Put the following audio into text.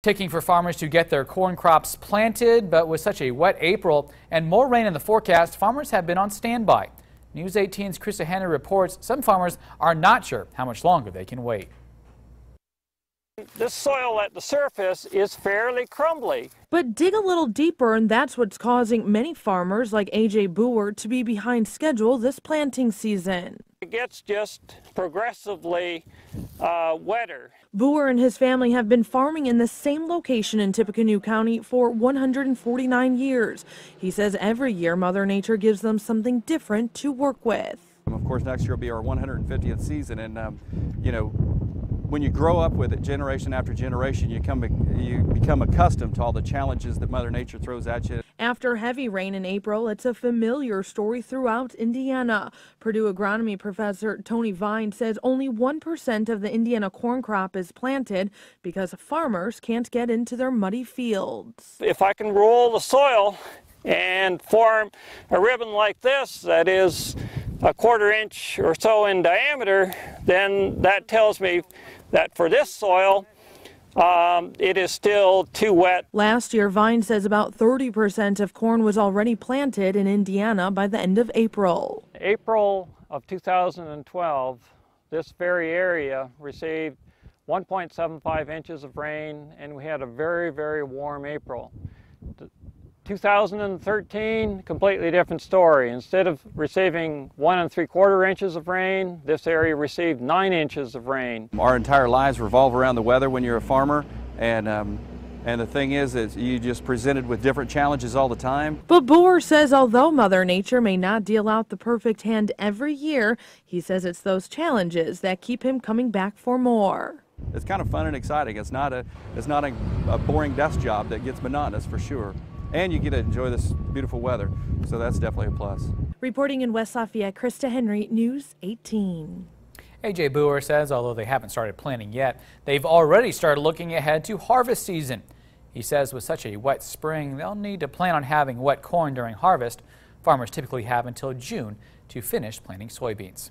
Taking for farmers to get their corn crops planted, but with such a wet April and more rain in the forecast, farmers have been on standby. News 18's Krista Henry reports some farmers are not sure how much longer they can wait. This soil at the surface is fairly crumbly. But dig a little deeper and that's what's causing many farmers like AJ Boer to be behind schedule this planting season. It gets just progressively wetter. Boer and his family have been farming in the same location in Tippecanoe County for 149 years. He says every year Mother Nature gives them something different to work with. Of course, next year will be our 150th season, and you know, when you grow up with it generation after generation, you become accustomed to all the challenges that Mother Nature throws at you. After heavy rain in April, it's a familiar story throughout Indiana. Purdue agronomy professor Tony Vine says only 1% of the Indiana corn crop is planted because farmers can't get into their muddy fields. If I can roll the soil and form a ribbon like this that is a 1/4 inch or so in diameter, then that tells me that for this soil, it is still too wet. Last year, Vine says about 30% of corn was already planted in Indiana by the end of April. April of 2012, this very area received 1.75 inches of rain, and we had a very, very warm April. 2013, completely different story. Instead of receiving 1 3/4 inches of rain, this area received 9 inches of rain. Our entire lives revolve around the weather when you're a farmer, and the thing is you just presented with different challenges all the time. But Boer says although Mother Nature may not deal out the perfect hand every year, he says it's those challenges that keep him coming back for more. It's kind of fun and exciting. It's not a boring desk job that gets monotonous for sure. And you get to enjoy this beautiful weather, so that's definitely a plus. Reporting in West Lafayette, Krista Henry, News 18. AJ Boer says although they haven't started planting yet, they've already started looking ahead to harvest season. He says with such a wet spring, they'll need to plan on having wet corn during harvest. Farmers typically have until June to finish planting soybeans.